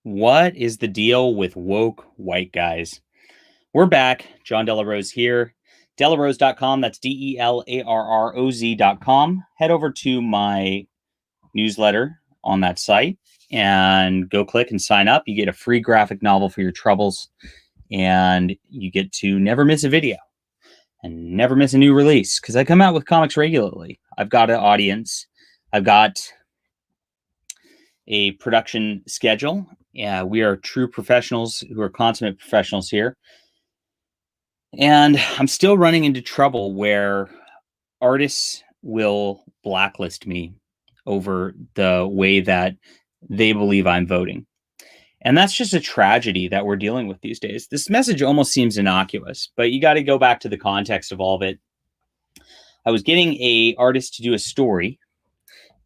What is the deal with woke white guys? We're back. John Delarose here. Delarose.com. That's DELARROZ.com. Head over to my newsletter on that site and go click and sign up. You get a free graphic novel for your troubles, and you get to never miss a video and never miss a new release because I come out with comics regularly. I've got an audience, I've got a production schedule. Yeah, we are true professionals who are consummate professionals here. And I'm still running into trouble where artists will blacklist me over the way that they believe I'm voting. And that's just a tragedy that we're dealing with these days. This message almost seems innocuous, but you got to go back to the context of all of it. I was getting a artist to do a story,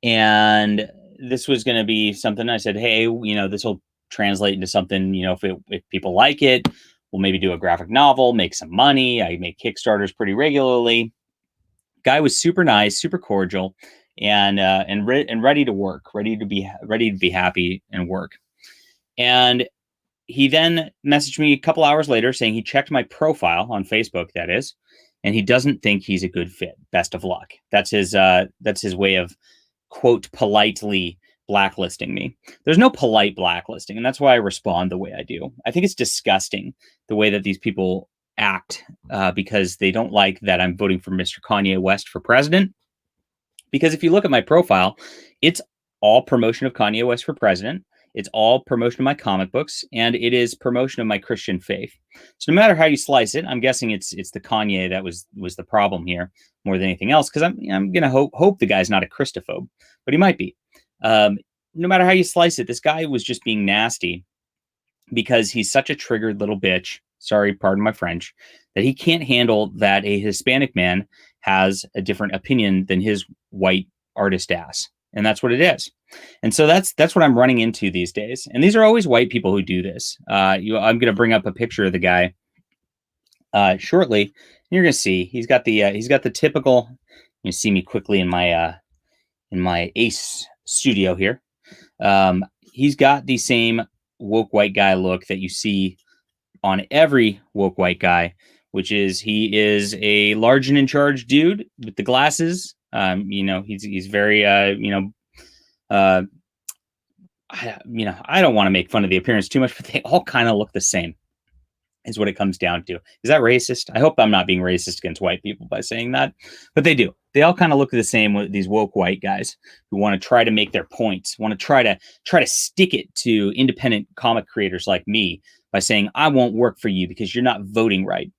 and this was going to be something I said, hey, this will translate into something, if people like it, we'll maybe do a graphic novel, make some money. I make Kickstarters pretty regularly. Guy was super nice, super cordial, and ready to work, ready to be happy and work. And he then messaged me a couple hours later saying he checked my profile on Facebook, that is, and he doesn't think he's a good fit. Best of luck. That's his way of, quote, politely blacklisting me. There's no polite blacklisting, and that's why I respond the way I do. I think it's disgusting the way that these people act because they don't like that I'm voting for Mr. Kanye West for president. Because if you look at my profile, it's all promotion of Kanye West for president. It's all promotion of my comic books, and it is promotion of my Christian faith. So no matter how you slice it, I'm guessing it's the Kanye that was the problem here more than anything else. Because I'm gonna hope the guy's not a Christophobe, but he might be. No matter how you slice it, this guy was just being nasty because he's such a triggered little bitch. Sorry, pardon my French, that he can't handle that a Hispanic man has a different opinion than his white artist ass. And that's what it is. And so that's what I'm running into these days. And these are always white people who do this. I'm going to bring up a picture of the guy shortly. You're going to see he's got the typical. You see me quickly in my Ace studio here. He's got the same woke white guy look that you see on every woke white guy, which is he is a large and in charge dude with the glasses. He's very I don't want to make fun of the appearance too much, but they all kind of look the same, is what it comes down to. Is that racist? I hope I'm not being racist against white people by saying that, but they do. They all kind of look the same with these woke white guys who want to try to make their points, want to try to stick it to independent comic creators like me by saying, I won't work for you because you're not voting right.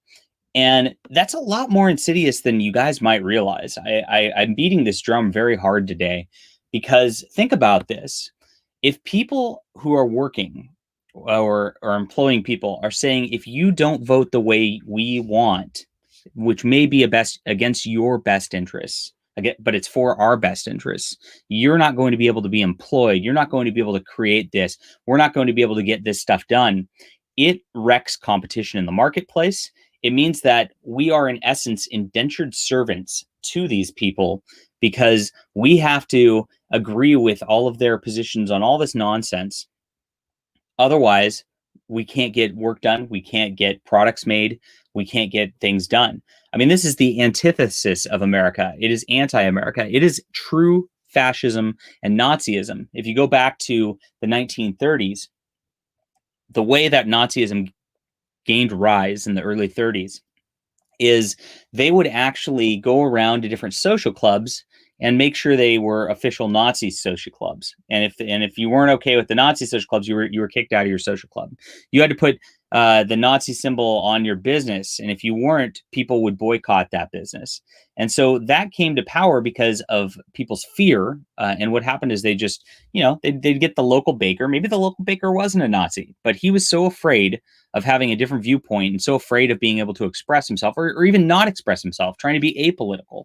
And that's a lot more insidious than you guys might realize. I'm beating this drum very hard today because think about this. If people who are working or employing people are saying, if you don't vote the way we want, which may be against your best interests, but it's for our best interests, you're not going to be able to be employed. You're not going to be able to create this. We're not going to be able to get this stuff done. It wrecks competition in the marketplace. It means that we are, in essence, indentured servants to these people because we have to agree with all of their positions on all this nonsense. Otherwise, we can't get work done. We can't get products made. We can't get things done. I mean, this is the antithesis of America. It is anti-America. It is true fascism and Nazism. If you go back to the 1930s, the way that Nazism gained rise in the early 30s is they would actually go around to different social clubs and make sure they were official Nazi social clubs. And if you weren't okay with the Nazi social clubs, you were kicked out of your social club. You had to put the Nazi symbol on your business, and if you weren't, people would boycott that business. And so that came to power because of people's fear. And what happened is they just, they'd get the local baker. Maybe the local baker wasn't a Nazi, but he was so afraid of having a different viewpoint and so afraid of being able to express himself or even not express himself, trying to be apolitical,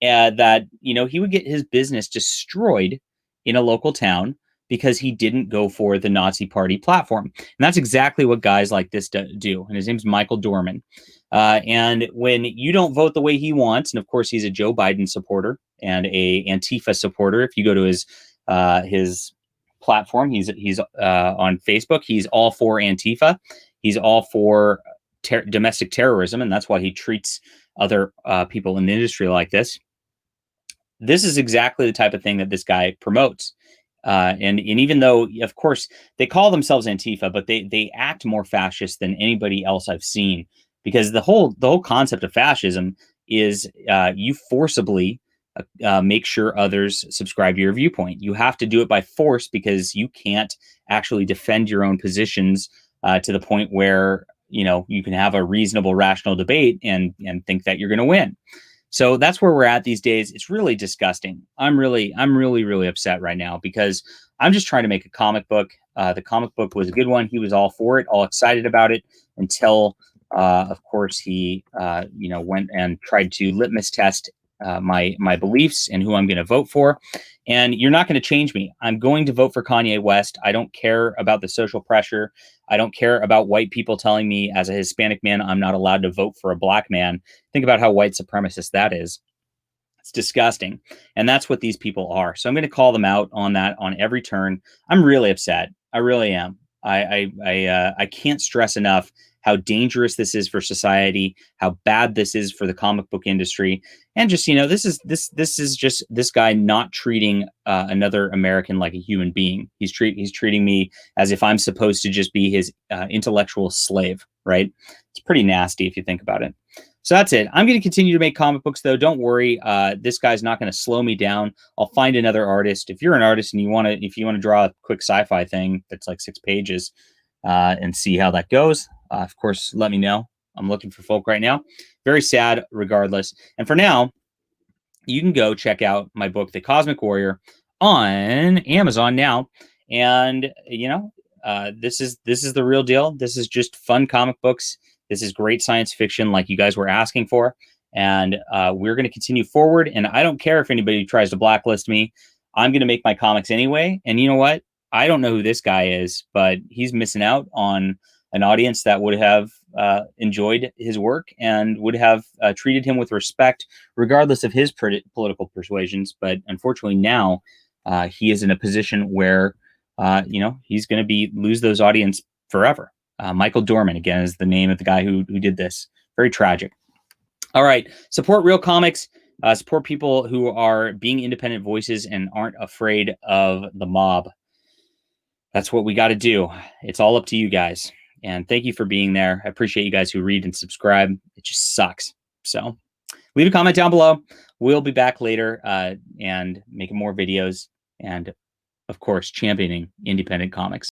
that, he would get his business destroyed in a local town because he didn't go for the Nazi party platform. And that's exactly what guys like this do. And his name's Michael Dorman. And when you don't vote the way he wants, and of course he's a Joe Biden supporter and a Antifa supporter. If you go to his platform. He's on Facebook. He's all for Antifa. He's all for domestic terrorism, and that's why he treats other people in the industry like this. This is exactly the type of thing that this guy promotes. And even though, of course, they call themselves Antifa, but they act more fascist than anybody else I've seen, because the whole concept of fascism is you forcibly make sure others subscribe to your viewpoint. You have to do it by force because you can't actually defend your own positions to the point where you can have a reasonable, rational debate and think that you're going to win. So that's where we're at these days. It's really disgusting. I'm really upset right now because I'm just trying to make a comic book. The comic book was a good one. He was all for it, all excited about it until, of course, he, went and tried to litmus test my beliefs and who I'm going to vote for. And you're not going to change me. I'm going to vote for Kanye West. I don't care about the social pressure. I don't care about white people telling me as a Hispanic man I'm not allowed to vote for a black man. Think about how white supremacist that is. It's disgusting. And that's what these people are. So I'm going to call them out on that on every turn. I'm really upset. I really am. I can't stress enough how dangerous this is for society, how bad this is for the comic book industry, and just this is just this guy not treating another American like a human being. He's treating me as if I'm supposed to just be his intellectual slave. Right? It's pretty nasty if you think about it. So that's it. I'm going to continue to make comic books, though. Don't worry. This guy's not going to slow me down. I'll find another artist. If you're an artist and if you want to draw a quick sci-fi thing that's like 6 pages and see how that goes, of course, let me know. I'm looking for folk right now. Very sad, regardless. And for now, you can go check out my book, The Cosmic Warrior, on Amazon now. And this is the real deal. This is just fun comic books. This is great science fiction, like you guys were asking for. And we're going to continue forward. And I don't care if anybody tries to blacklist me. I'm going to make my comics anyway. And you know what? I don't know who this guy is, but he's missing out on an audience that would have enjoyed his work and would have treated him with respect, regardless of his political persuasions. But unfortunately, now he is in a position where he's going to lose those audience forever. Michael Dorman, again, is the name of the guy who did this. Very tragic. All right, support real comics. Support people who are being independent voices and aren't afraid of the mob. That's what we got to do. It's all up to you guys. And thank you for being there. I appreciate you guys who read and subscribe. It just sucks. So leave a comment down below. We'll be back later and making more videos and, of course, championing independent comics.